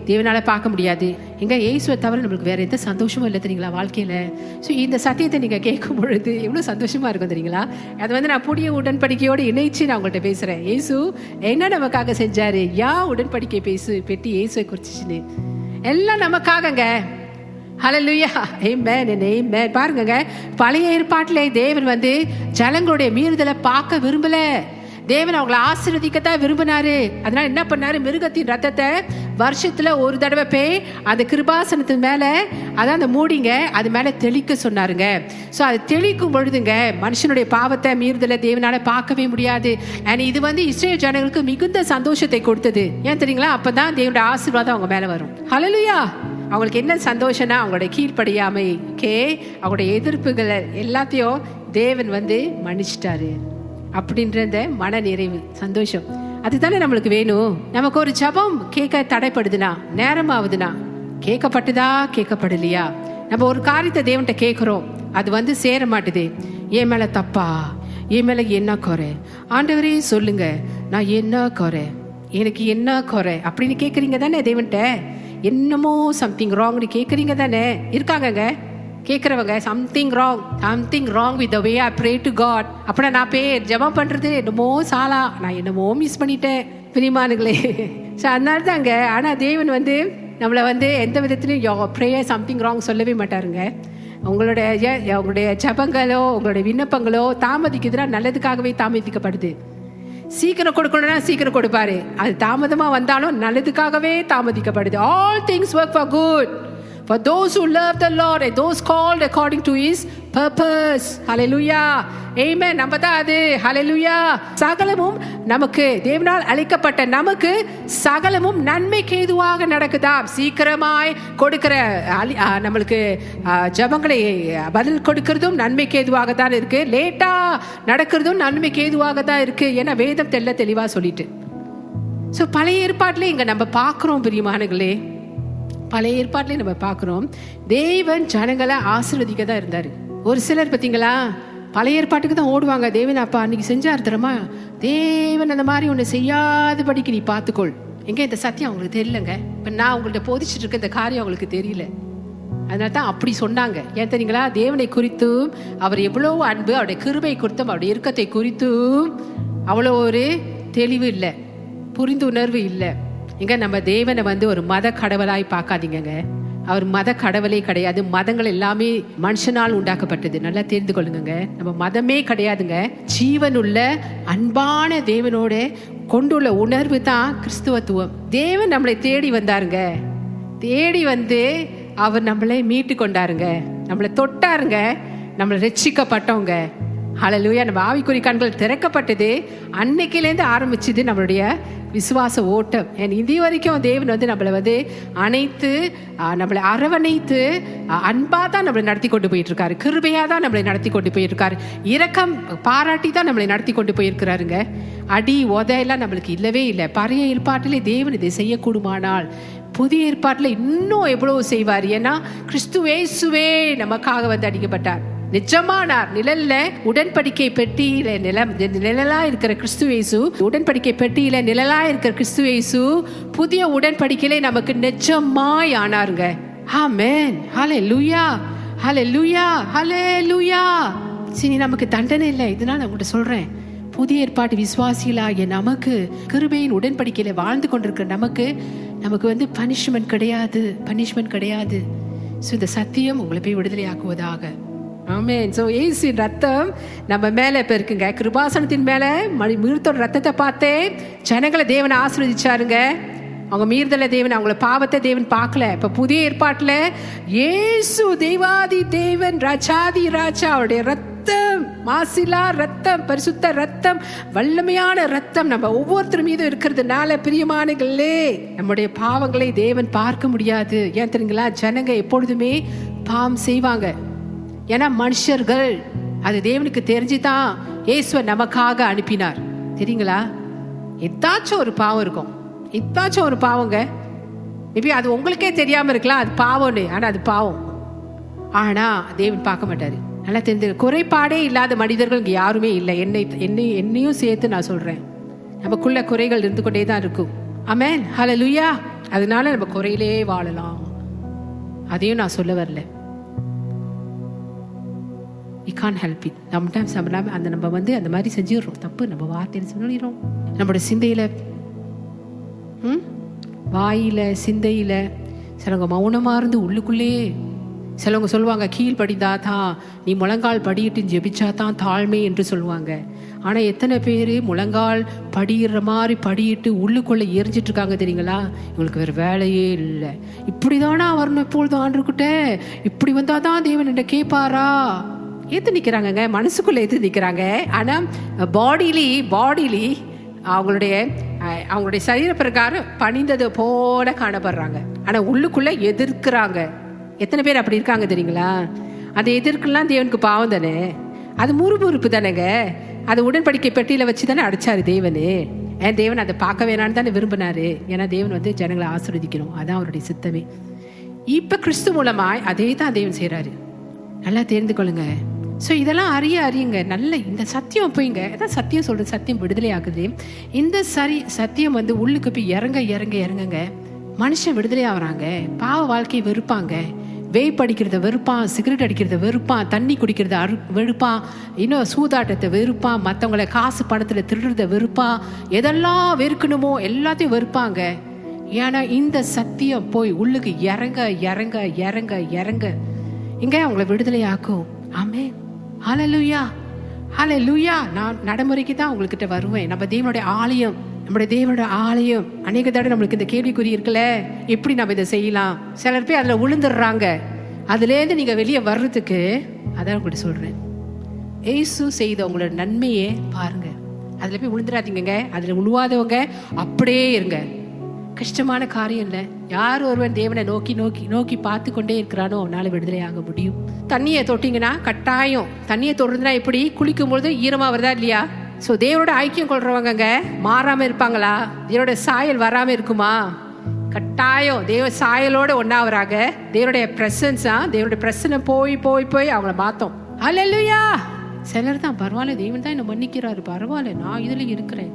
தேவனால பார்க்க முடியாது. எங்க இயேசுவை தவிர நம்மளுக்கு வேற எந்த சந்தோஷமும் இல்லை தெரியுங்களா வாழ்க்கையில. ஸோ இந்த சத்தியத்தை நீங்க கேட்கும் பொழுது எவ்வளவு சந்தோஷமா இருக்கும் தெரியுங்களா. அது வந்து நான் புதிய உடன்படிக்கையோடு இணைச்சு நான் உங்கள்கிட்ட பேசுறேன். இயேசு என்ன நமக்காக செஞ்சாரு, உடன்படிக்கை பெட்டி இயேசுவை குறிச்சுன்னு எல்லாம் நமக்காகங்க. ஹல்லேலூயா, ஆமென், ஆமென். பாருங்க, பழைய ஏற்பாட்டிலே தேவன் வந்து ஜனங்களுடைய மீறுதலை பார்க்க விரும்பல. தேவன் அவங்களை ஆசீர்வதிக்கத்தான் விரும்பினாரு. அதனால என்ன பண்ணாரு, மிருகத்தின் ரத்தத்தை வருஷத்துல ஒரு தடவை போய் அந்த கிருபாசனத்து மேல, அதான் அந்த மூடிங்க, அது மேல தெளிக்க சொன்னாருங்க. ஸோ அது தெளிக்கும் பொழுதுங்க மனுஷனுடைய பாவத்தை மீறுதலை தேவனால பார்க்கவே முடியாது. அண்ட் இது வந்து இஸ்ரேல் ஜனங்களுக்கு மிகுந்த சந்தோஷத்தை கொடுத்தது. ஏன் தெரியுங்களா? அப்பதான் தேவனுடைய ஆசீர்வாதம் அவங்க மேல வரும். ஹல்லேலூயா. அவங்களுக்கு என்ன சந்தோஷம்னா அவங்களுடைய கீழ்ப்படியாமை, அவங்களுடைய எதிர்ப்புகள் எல்லாத்தையும் தேவன் வந்து மன்னிச்சிட்டாரு அப்படின்ற இந்த மன நிறைவு, சந்தோஷம், அதுதானே நம்மளுக்கு வேணும். நமக்கு ஒரு ஜபம் கேட்க தடைப்படுதுன்னா, நேரம் ஆகுதுன்னா, கேட்கப்பட்டுதா கேட்கப்படலையா? நம்ம ஒரு காரியத்தை தேவன்கிட்ட கேட்குறோம், அது வந்து சேர மாட்டுது. என் மேல தப்பா, என் மேல என்ன குறை, ஆண்டவரே சொல்லுங்க, நான் என்ன குறை, எனக்கு என்ன குறை அப்படின்னு கேட்குறீங்க தானே தேவன்கிட்ட. என்னமோ சம்திங் ராங்னு கேட்குறீங்க தானே. இருக்காங்கங்க கேட்குறவங்க, something wrong with the way I pray to God. அப்படின்னா நான் ஜெபம் பண்ணுறது என்னமோ சாலா, நான் என்னமோ மிஸ் பண்ணிட்டேன் பிரியமானுங்களே. ஸோ அதனால தாங்க. ஆனால் தேவன் வந்து நம்மளை வந்து எந்த விதத்துலையும் ப்ரேயர் சம்திங் ராங் சொல்லவே மாட்டாருங்க. உங்களுடைய ஜெபங்களோ உங்களுடைய விண்ணப்பங்களோ தாமதிக்குதுன்னா நல்லதுக்காகவே தாமதிக்கப்படுது. சீக்கிரம் கொடுக்கணும்னா சீக்கிரம் கொடுப்பாரு, அது தாமதமா வந்தாலும் நல்லதுக்காகவே தாமதிக்கப்படுது. All things work for good for those who love the Lord and those called according to his purpose. Hallelujah. Amen. நம்ம தான் அது. Hallelujah. சகலமும் நமக்கு, தேவனால் அளிக்கப்பட்ட நமக்கு சகலமும் நன்மைக்கு ஏதுவாக நடக்குதாம். சீக்கிரமாய் கொடுக்கிற நம்மளுக்கு ஜெபங்களை பதில் கொடுக்கிறதும் நன்மைக்கு ஏதுவாக தான் இருக்கு. லேட்டா நடக்கிறதும் நன்மைக்கு ஏதுவாக தான் இருக்கு. ஏன்னா வேதம் தெளிவா சொல்லிட்டு. ஸோ பழைய ஏற்பாட்டிலே இங்க நம்ம பார்க்கிறோம் பிரியமானங்களே, பழைய ஏற்பாட்டிலே நம்ம பார்க்குறோம் தேவன் ஜனங்களை ஆசீர்வதிக்க தான் இருந்தார். ஒரு சிலர் பார்த்தீங்களா பழைய ஏற்பாட்டுக்கு தான் ஓடுவாங்க. தேவன் அப்பா அன்னைக்கு செஞ்சார் தரமா, தேவன் அந்த மாதிரி ஒன்று செய்யாதபடிக்கு நீ பார்த்துக்கொள். எங்கே இந்த சத்தியம் அவங்களுக்கு தெரியலங்க. இப்போ நான் உங்கள்கிட்ட போதிச்சுட்டு இருக்க இந்த காரியம் அவங்களுக்கு தெரியல, அதனால தான் அப்படி சொன்னாங்க. ஏன் தெரியுங்களா? தேவனை குறித்தும் அவர் எவ்வளோ அன்பு, அவருடைய கிருபை குறித்தும் அவருடைய இறுக்கத்தை குறித்தும் அவ்வளோ ஒரு தெளிவு இல்லை, புரிந்துணர்வு இல்லை. இங்க நம்ம தேவனை வந்து ஒரு மத கடவுளாய் பார்க்காதீங்க. அவர் மத கடவுளே கிடையாது. மதங்கள் எல்லாமே மனுஷனால் உண்டாக்கப்பட்டது, நல்லா தெரிந்து கொள்ளுங்க. நம்ம மதமே கிடையாதுங்க. ஜீவனுள்ள அன்பான தேவனோட கொண்டுள்ள உணர்வு தான் கிறிஸ்துவத்துவம். தேவன் நம்மளை தேடி வந்தாருங்க, தேடி வந்து அவர் நம்மளை மீட்டு கொண்டாருங்க, நம்மளை தொட்டாருங்க, நம்மளை ரட்சிக்கப்பட்டவங்க. ஹல்லேலூயா. நம்ம ஆவிக்குரிய கண்கள் திறக்கப்பட்டது அன்னைக்கிலேருந்து ஆரம்பிச்சது நம்மளுடைய விசுவாச ஓட்டம். இது வரைக்கும் தேவன் வந்து நம்மளை வந்து அனைத்து நம்மளை அரவணைத்து அன்பா தான் நம்மளை நடத்தி கொண்டு போயிட்டு இருக்காரு, கிருபையா தான் நம்மளை நடத்தி கொண்டு போயிருக்காரு, இரக்கம் பாராட்டி தான் நம்மளை நடத்தி கொண்டு போயிருக்கிறாருங்க. அடி உதையெல்லாம் நம்மளுக்கு இல்லவே இல்லை. பழைய ஏற்பாட்டிலே தேவன் இதை செய்யக்கூடுமானால் புதிய ஏற்பாட்டில் இன்னும் எவ்வளவு செய்வார். ஏன்னா கிறிஸ்துவேசுவே நமக்காக வந்து அடிக்கப்பட்டார், நிஜமானார். நிழல்ல உடன்படிக்கை பெட்டியில நிழலா இருக்கிற கிறிஸ்துவேசு, உடன்படிக்கை பெட்டியில நிழலா இருக்கிற கிறிஸ்துவேசு புதிய உடன்படிக்கையிலே நமக்கு நிஜமாய் ஆனாருங்க. ஆமென். ஹல்லேலூயா, ஹல்லேலூயா, ஹல்லேலூயா. சரி, நமக்கு தண்டனை இல்லை. இதனால நான் உங்கள்கிட்ட சொல்றேன், புதிய ஏற்பாட்டு விசுவாசிகளாகிய நமக்கு, கிருபையின் உடன்படிக்கையில வாழ்ந்து கொண்டிருக்கிற நமக்கு வந்து பனிஷ்மெண்ட் கிடையாது. ஸோ இந்த சத்தியம் உங்களை போய் விடுதலை ஆக்குவதாக. ஆமென். ஸோ இயேசுவின் ரத்தம் நம்ம மேலே இப்போ இருக்குங்க. கிருபாசனத்தின் மேலே மீறுதோட ரத்தத்தை பார்த்தே ஜனங்களை தேவனை ஆசீர்வதிச்சாருங்க. அவங்க மீறுதலை தேவன், அவங்கள பாவத்தை தேவன் பார்க்கல. இப்போ புதிய ஏற்பாட்டில் இயேசு தெய்வாதி தேவன், ராஜாதி ராஜா, அவருடைய ரத்தம், மாசிலா ரத்தம், பரிசுத்த ரத்தம், வல்லமையான ரத்தம் நம்ம ஒவ்வொருத்தர் மீதும் இருக்கிறதுனால பிரியமானங்களே, நம்முடைய பாவங்களை தேவன் பார்க்க முடியாது. ஏன் தெரியுங்களா? ஜனங்க எப்பொழுதுமே பாவம் செய்வாங்க. ஏன்னா மனுஷர்கள், அது தேவனுக்கு தெரிஞ்சுதான் இயேசுவை நமக்காக அனுப்பினார். தெரியுங்களா? ஏதாச்சும் ஒரு பாவம் இருக்கும், ஏதாச்சும் ஒரு பாவங்க. மேபி அது உங்களுக்கே தெரியாம இருக்கலாம் அது பாவம்னு, ஆனா அது பாவம். ஆனா தேவன் பார்க்க மாட்டாரு. நல்லா தெரிஞ்சு, குறைபாடே இல்லாத மனிதர்கள் இங்க யாருமே இல்லை. என்னையும் சேர்த்து நான் சொல்றேன், நமக்குள்ள குறைகள் இருந்து கொண்டே தான் இருக்கும். ஆமென். ஹல்லேலூயா. அதனால நம்ம குறையிலே வாழலாம். அதையும் நான் சொல்ல வரல. We can't help it. Sometimes நம்ம வந்து அந்த மாதிரி செஞ்சிடறோம். தப்பு நம்ம வார்த்தையில சொல்லிடுறோம், நம்மளோட சிந்தையில, வாயில, சிந்தையில. சிலவங்க மௌனமா இருந்து உள்ளுக்குள்ளே, சிலவங்க சொல்லுவாங்க கீழ் படிந்தா தான், நீ முழங்கால் படியிட்டு ஜெபிச்சா தான் தாழ்மை என்று சொல்லுவாங்க. ஆனால் எத்தனை பேர் முழங்கால் படியிற மாதிரி படியிட்டு உள்ளுக்குள்ளே எரிஞ்சிட்டு இருக்காங்க தெரியுங்களா? இவங்களுக்கு வேறு வேலையே இல்லை. இப்படி தானா வரணும் எப்பொழுது ஆண்டுக்கிட்ட, இப்படி வந்தால் தான் தேவன் என்ன கேட்பாரா? ஏற்று நிற்கிறாங்கங்க, மனசுக்குள்ளே ஏற்று நிற்கிறாங்க. ஆனால் பாடிலி அவங்களுடைய சரீர பிரகாரம் பணிந்தது போல காணப்படுறாங்க. ஆனால் உள்ளுக்குள்ளே எதிர்க்கிறாங்க. எத்தனை பேர் அப்படி இருக்காங்க தெரியுங்களா? அந்த எதிர்க்கலாம் தேவனுக்கு பாவம் தானே, அது முறுமுறுப்பு தானேங்க. அது உடன்படிக்கை பெட்டியில் வச்சு தானே அடைச்சாரு தேவனு. தேவன் அதை பார்க்க வேணான்னு தானே விரும்பினாரு. ஏன்னா தேவன் ஜனங்களை ஆசீர்வதிக்கணும், அதான் அவருடைய சித்தமே. இப்போ கிறிஸ்து மூலமாய் அதே தான் தேவன் செய்கிறாரு. நல்லா தெரிந்து கொள்ளுங்க. ஸோ இதெல்லாம் அறியுங்க. நல்ல இந்த சத்தியம் போய்ங்க, அதான் சத்தியம் சொல்கிறது, சத்தியம் விடுதலை ஆகுது. இந்த சத்தியம் உள்ளுக்கு போய் இறங்குங்க. மனுஷன் விடுதலை ஆகிறாங்க. பாவ வாழ்க்கையை வெறுப்பாங்க. வேப் அடிக்கிறத வெறுப்பான், சிகரெட் அடிக்கிறத வெறுப்பான், தண்ணி குடிக்கிறத வெறுப்பான், இன்னும் சூதாட்டத்தை வெறுப்பான், மற்றவங்களை காசு பணத்தில் திருடுறத வெறுப்பான், எதெல்லாம் வெறுக்கணுமோ எல்லாத்தையும் வெறுப்பாங்க. ஏன்னா இந்த சத்தியம் போய் உள்ளுக்கு இறங்க இங்க அவங்கள விடுதலை ஆக்கும். ஆமென், ஹல்லேலூயா, ஹல்லேலூயா. நான் நடைமுறைக்கு தான் உங்ககிட்ட வருவேன். நம்ம தேவனுடைய ஆலயம், நம்முடைய தேவனோட ஆலயம். அநேக தடவை நம்மளுக்கு இந்த கேள்விக்குறி இருக்குல்ல, எப்படி நம்ம இதை செய்யலாம்? சிலர் போய் அதில் விழுந்துடுறாங்க. அதுலேருந்து நீங்கள் வெளியே வர்றதுக்கு அதான் உங்கள்கிட்ட சொல்கிறேன். ஏசு செய்த உங்களோட நன்மையே பாருங்க, அதில் போய் விழுந்துடாதீங்க. அதில் விழுவாதவங்க அப்படியே இருங்க. கஷ்டமான காரியம் இல்லை. யார் ஒருவன் தேவனை நோக்கி நோக்கி நோக்கி பார்த்து கொண்டே இருக்கிறானோ அவனால விடுதலை ஆக முடியும். தண்ணியை தொட்டிங்கன்னா கட்டாயம், தண்ணியை தொடுறதுனா எப்படி? குளிக்கும் பொழுது ஈரமாக வருதா இல்லையா? ஸோ தேவனோட ஐக்கியம் கொள்றவங்க மாறாமல் இருப்பாங்களா? தேவனோட சாயல் வராமல் இருக்குமா? கட்டாயம் தேவ சாயலோடு ஒன்றாவறாங்க. தேவனுடைய ப்ரெசன்ஸா, தேவனுடைய பிரச்சனை போய் போய் போய் அவங்கள மாற்றோம். ஹல்லேலூயா. சிலர் தான் பரவாயில்ல, தேவன் தான் என்னை மன்னிக்கிறாரு, பரவாயில்ல, நான் இதில் இருக்கிறேன்.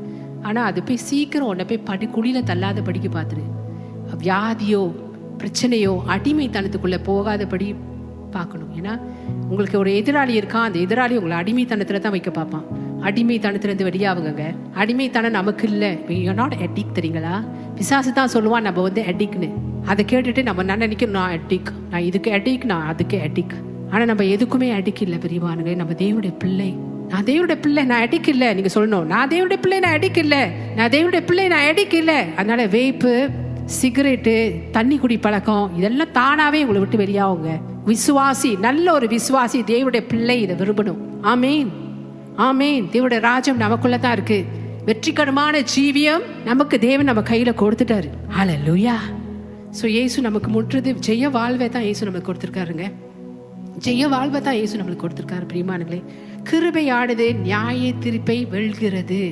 ஆனால் அது போய் சீக்கிரம் உன்னை போய் குழியில் தள்ளாத படிக்க பார்த்துரு. வியாதியோ பிரச்சனையோ அடிமைத்தனத்துக்குள்ளே போகாதபடி பார்க்கணும். ஏன்னா உங்களுக்கு ஒரு எதிராளி இருக்கான், அந்த எதிராளி உங்களை அடிமைத்தனத்தில் தான் வைக்க பார்ப்பான். அடிமைத்தனத்துலேருந்து வெளியாகுங்க. அடிமைத்தனம் நமக்கு இல்லை. யூஆர் நாட் அடிக்ட், தெரியுங்களா? பிசாசு தான் சொல்லுவான் நம்ம அடிக்ட்னு. அதை கேட்டுட்டு நம்ம நினைக்கணும், நான் அடிக், நான் இதுக்கு அடிக், நான் அதுக்கு அடிக். ஆனால் நம்ம எதுக்குமே அடிக் இல்லை பெரியவானுங்க. நம்ம தேவனுடைய பிள்ளை. நான் தேவனுடைய பிள்ளை, நான் அடிக் இல்லை. நீங்க சொல்லணும், நான் தேவனுடைய பிள்ளை, நான் அடிக் இல்லை. நான் தேவனுடைய பிள்ளை, நான் அடிக் இல்லை. அதனால வேப்பு, சிகரெட்டு, தண்ணி குடி பழக்கம் இதெல்லாம் தானாவே உங்களை விட்டு வெளியாகுங்க. விசுவாசி, நல்ல ஒரு விசுவாசி, தேவனுடைய பிள்ளை இதை விரும்பணும். ஆமேன், ஆமேன். தேவனுடைய ராஜ்யம் நமக்குள்ள தான் இருக்கு. வெற்றிகரமான ஜீவியம் நமக்கு தேவன் நம்ம கையில கொடுத்துட்டாரு. ஹல்லேலூயா. ஸோ இயேசு நமக்கு முற்றுது ஜெய வாழ்வை தான் இயேசு நமக்கு கொடுத்துருக்காருங்க. ஜெய வாழ்வை தான் இயேசு நம்மளுக்கு கொடுத்துருக்காரு. பிரியமானங்களே, கிருபையானது நியாய தீர்ப்பை வெல்கிறது.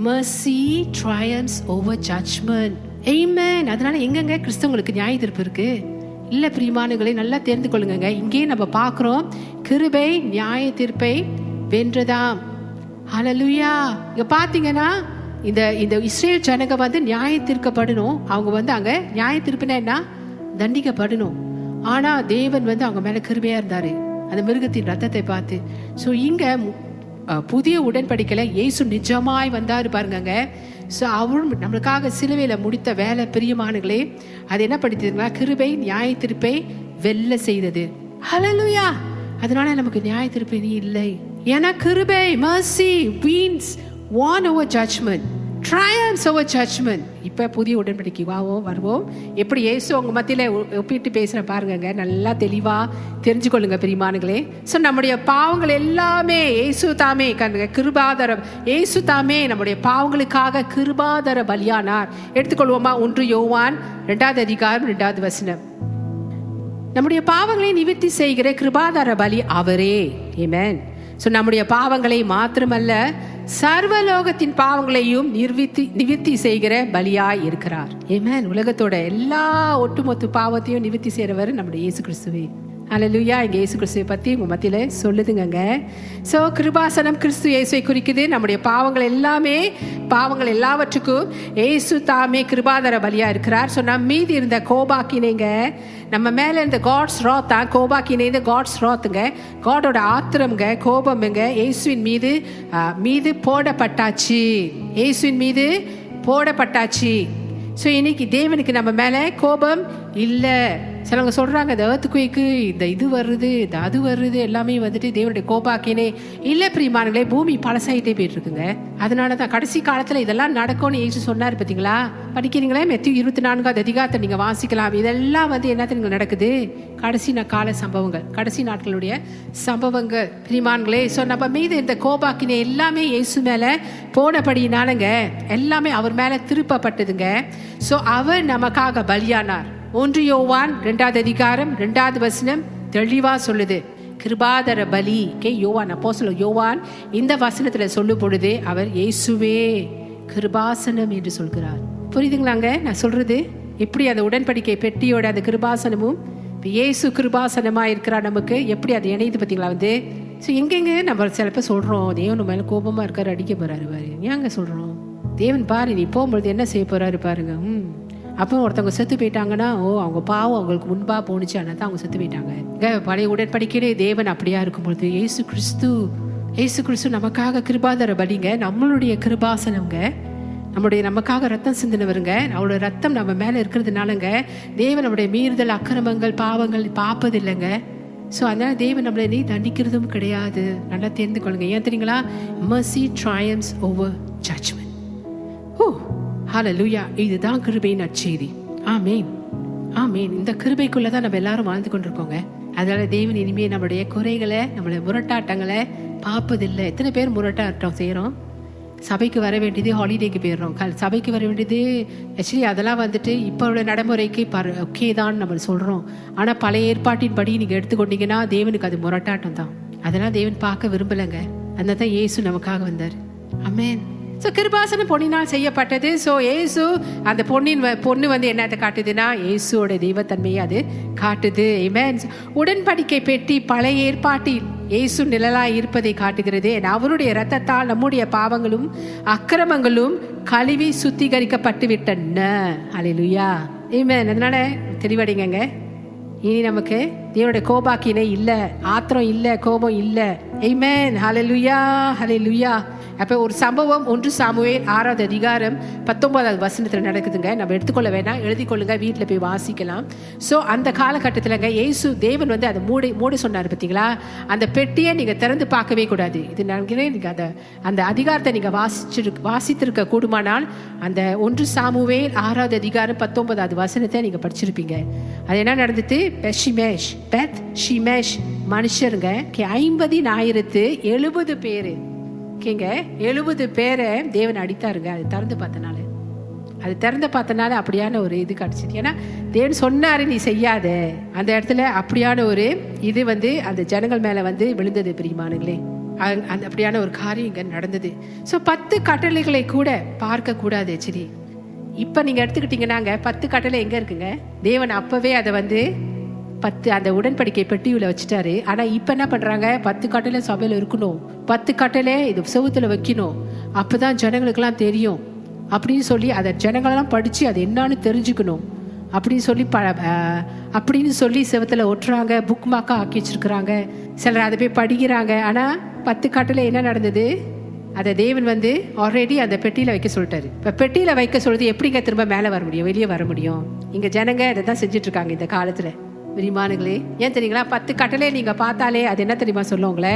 mercy triumphs over judgment. Amen. அதனால எங்கங்க கிறிஸ்தவங்களுக்கு நியாய தீர்ப்பு இருக்கு? இல்ல பிரியமானங்களே, நல்லா தெரிந்து கொள்ளுங்க. இங்கே நம்ம பார்க்கிறோம், கிருபை நியாய தீர்ப்பை வென்றதாம். ஹல்லேலூயா. இங்க பாத்தீங்கன்னா இந்த இஸ்ரேல் ஜனங்க நியாய தீர்க்கப்படணும். அவங்க அங்க நியாய தீர்ப்புனா என்ன? தண்டிக்கப்படணும். ஆனா தேவன் அவங்க மேல கிருபையா இருந்தாரு, அந்த மிருகத்தின் ரத்தத்தை பார்த்து. ஸோ இங்க புதிய உடன்படிக்கையில இயேசு நிஜமாய் வந்தாரு பாருங்க. ஸோ அவரும் நம்மளுக்காக சிலுவையில முடித்த வேலை பிரியமானங்களே, அது என்ன படித்ததுங்களா? கிருபை நியாய தீர்ப்பை வெல்ல செய்தது. ஹல்லேலூயா. அதனால நமக்கு நியாய தீர்ப்பு இனி இல்லை. ஏன்னா கிருபை, mercy wins won over judgment, triumphs over judgment. இப்போ புதிய உடன்படிக்கை வருவோம். எப்படி இயேசு உங்க மத்தியில ஒப்பிட்டு பேசுற பாருங்க, நல்லா தெளிவா தெரிஞ்சுக்கொள்ளுங்க பிரியமானங்களே. ஸோ நம்முடைய பாவங்கள் எல்லாமே இயேசு தாமே கிருபாதர, இயேசு தாமே நம்முடைய பாவங்களுக்காக கிருபாதர பலியானார். எடுத்துக்கொள்வோமா? 1 யோவான் 2வது அதிகாரம் 2வது வசனம். நம்முடைய பாவங்களை நிவர்த்தி செய்கிற கிருபாதார பலி அவரே. ஆமென். ஸோ நம்முடைய பாவங்களை மாத்திரமல்ல, சர்வலோகத்தின் பாவங்களையும் நிவர்த்தி செய்கிற பலியாய் இருக்கிறார். ஆமென். உலகத்தோட எல்லா ஒட்டுமொத்த பாவத்தையும் நிவர்த்தி செய்கிறவர் நம்முடைய இயேசு கிறிஸ்துவே. ஹல்லேலூயா. இங்கே இயேசு கிறிஸ்துவை பற்றி உங்கள் மத்தியில் சொல்லுதுங்க. ஸோ கிருபாசனம் கிறிஸ்து இயேசுவை குறிக்குது. நம்முடைய பாவங்கள் எல்லாவற்றுக்கும் இயேசு தாமே கிருபாதர பலியாக இருக்கிறார். ஸோ நம்ம மீதி இருந்த கோபாக்கினைங்க, நம்ம மேலே இருந்த காட்ஸ் ராத் தான் கோபாக்கினை, காட்ஸ் ராத்துங்க, காடோட ஆத்திரம்ங்க, கோபம்ங்க, இயேசுவின் மீது போடப்பட்டாச்சு. இயேசுவின் மீது போடப்பட்டாச்சு. ஸோ இன்னைக்கு தேவனுக்கு நம்ம மேலே கோபம் இல்லை. சிலவங்க சொல்றாங்க இந்த earthquake, இந்த இது வருது, இந்த அது வருது, எல்லாமே வந்துட்டு தேவனுடைய கோபாக்கினே. இல்ல பிரியமானங்களே, பூமி பழசாயிட்டே போயிட்டு இருக்குங்க. அதனாலதான் கடைசி காலத்துல இதெல்லாம் நடக்கும்னு இயேசு சொன்னாரு. பாத்தீங்களா? படிக்கிறீங்களே, மத்தேயு 24 அதிகாரத்தை நீங்க வாசிக்கலாம். இதெல்லாம் வந்து என்னத்துக்கு நடக்குது? கடைசி கால சம்பவங்கள், கடைசி நாட்களுடைய சம்பவங்கள் பிரியமானங்களே. ஸோ நம்ம மீது இந்த கோபாக்கினே எல்லாமே இயேசு மேல போனபடினாலங்க, எல்லாமே அவர் மேல திருப்பப்பட்டதுங்க. ஸோ அவர் நமக்காக பலியானார். 1 யோவான் 2 அதிகாரம் 2 வசனம் தெளிவா சொல்லுது, கிருபாதர பலி. யோவான் அப்போஸ்தலன் யோவான் இந்த வசனத்துல சொல்லும் பொழுது அவர் இயேசுவே கிருபாசனம் என்று சொல்கிறார். புரியுதுங்களாங்க நான் சொல்றது? எப்படி அந்த உடன்படிக்கை பெட்டியோட அந்த கிருபாசனமும் இயேசு கிருபாசனமா இருக்கிறார் நமக்கு, எப்படி அது இணையுது பார்த்தீங்களா? வந்து ஸோ எங்கெங்க நம்ம சில பேர் சொல்றோம் தேவன் மேல கோபமா இருக்காரு, அடிக்க போறாரு பாரு. ஏங்க சொல்றோம்? தேவன் பாரு நீ போகும்பொழுது என்ன செய்ய போறாரு பாருங்க. அப்போ ஒருத்தவங்க செத்து போயிட்டாங்கன்னா, அவங்க பாவம் அவங்களுக்கு முன்பா போணுச்சு, ஆனால் தான் அவங்க செத்து போயிட்டாங்க. பழைய உடன்படிக்கையிலே தேவன் அப்படியா இருக்கும் பொழுது இயேசு கிறிஸ்து நமக்காக கிருபாதர பலிங்க, நம்மளுடைய கிருபாசனங்க, நமக்காக ரத்தம் சிந்தினவருங்க. அவரோட ரத்தம் நம்ம மேல இருக்கிறதுனாலங்க தேவன் நம்முடைய மீறுதல், அக்கிரமங்கள், பாவங்கள் பார்ப்பதில்லைங்க. ஸோ அதனால தேவன் நம்மளை நீ தண்டிக்கிறதும் கிடையாது. நல்லா தெரிந்து கொள்ளுங்க. ஏன் தெரியுங்களா? mercy triumphs over judgment. ஹல்லேலூயா. இதுதான் கிருபையின் நற்செய்தி. ஆமேன், ஆமேன். இந்த கிருபைக்குள்ளதான் நம்ம எல்லாரும் வாழ்ந்து கொண்டிருக்கோங்க. அதனால தேவன் இனிமே நம்மளுடைய குறைகளை, நம்மளுடைய முரட்டாட்டங்களை பார்ப்பதில்லை. எத்தனை பேர் முரட்டாட்டம் செய்யறோம்? சபைக்கு வர வேண்டியது ஹாலிடேக்கு போயிடுறோம். சபைக்கு வர வேண்டியது ஆக்சுவலி அதெல்லாம் வந்துட்டு இப்போ உள்ள நடைமுறைக்கு ஓகே தான் நம்ம சொல்கிறோம். ஆனால் பழைய ஏற்பாட்டின் படி நீங்கள் எடுத்துக்கொண்டீங்கன்னா தேவனுக்கு அது முரட்டாட்டம் தான். அதெல்லாம் தேவன் பார்க்க விரும்பலைங்க. அதனால தான் இயேசு நமக்காக வந்தார். ஆமென். ஸோ கிருபாசனம் பொன்னினால் செய்யப்பட்டது. ஸோ இயேசு அந்த பொண்ணு வந்து என்னத்தை காட்டுதுன்னா இயேசுவோட தெய்வத்தன்மையை அது காட்டுது. ஆமென். உடன்படிக்கை பெட்டி பழைய ஏற்பாட்டில் இயேசு நிழலாய் இருப்பதை காட்டுகிறது. அவருடைய இரத்தத்தால் நம்முடைய பாவங்களும் அக்கிரமங்களும் கழுவி சுத்திகரிக்கப்பட்டு விட்டன. ஹல்லேலூயா. ஆமென். அதனால தெளிவடைங்க. இனி நமக்கு தேவனுடைய கோபாக்கினை இல்லை, ஆத்திரம் இல்லை, கோபம் இல்லை. ஆமென். ஹல்லேலூயா, ஹல்லேலூயா. அப்போ ஒரு சம்பவம் 1 சாமுவேல் 6 அதிகாரம் 19 வசனத்தில் நடக்குதுங்க. நம்ம எடுத்துக்கொள்ள வேணாம், எழுதி கொள்ளுங்க, வீட்டில் போய் வாசிக்கலாம். ஸோ அந்த காலகட்டத்தில்ங்க இயேசு தேவன் வந்து அதை மூட சொன்னார். பார்த்தீங்களா? அந்த பெட்டியை நீங்கள் திறந்து பார்க்கவே கூடாது. இது நினைக்கிறேன் நீங்கள் அந்த அதிகாரத்தை நீங்கள் வாசித்திருக்க கூடுமானால் அந்த 1 சாமுவேல் 6 அதிகாரம் 19 வசனத்தை நீங்கள் படிச்சிருப்பீங்க. அது என்ன நடந்துட்டு, பெத் ஷிமேஷ் மனுஷருங்க 50,070 பேர் 70 பேரை தேவன் அடித்தாருங்க. அது திறந்து பார்த்தனால அப்படியான ஒரு இது கிடைச்சிது. ஏன்னா தேவன் சொன்னாரு நீ செய்யாத, அந்த இடத்துல அப்படியான ஒரு இது வந்து அந்த ஜனங்கள் மேல வந்து விழுந்தது. பிரியமானங்களே, அந்த அப்படியான ஒரு காரியம் இங்க நடந்தது. ஸோ 10 கட்டளைகளை கூட பார்க்க கூடாது. சரி, இப்ப நீங்க எடுத்துக்கிட்டீங்கன்னாங்க 10 கட்டளை எங்க இருக்குங்க? தேவன் அப்பவே அதை வந்து 10 அந்த உடன்படிக்கை பெட்டியுள்ள வச்சுட்டாரு. ஆனா இப்ப என்ன பண்றாங்க? 10 கட்டளை சபையில இருக்கணும், 10 கட்டளை இது செவுத்துல வைக்கணும், அப்பதான் ஜனங்களுக்கெல்லாம் தெரியும் அப்படின்னு சொல்லி அதை ஜனங்களெல்லாம் படிச்சு அது என்னன்னு தெரிஞ்சுக்கணும் அப்படின்னு சொல்லி செவுத்துல ஒட்டுறாங்க, புக் மார்க்கா ஆக்கி வச்சிருக்கிறாங்க. சிலர் அதை போய் படிக்கிறாங்க. ஆனா 10 கட்டளை என்ன நடந்தது? அதை தேவன் வந்து ஆல்ரெடி அந்த பெட்டியில வைக்க சொல்லிட்டாரு. இப்ப பெட்டியில வைக்க சொல்றது எப்படிங்க திரும்ப மேல வர முடியும், வெளியே வர முடியும்? இங்க ஜனங்க அதை தான் செஞ்சுட்டு இருக்காங்க இந்த காலத்துல. பிரியமானங்களே, ஏன் தெரியுங்களா? 10 கட்டளை நீங்க பார்த்தாலே அது என்ன தெரியுமா சொல்லும்? உங்களை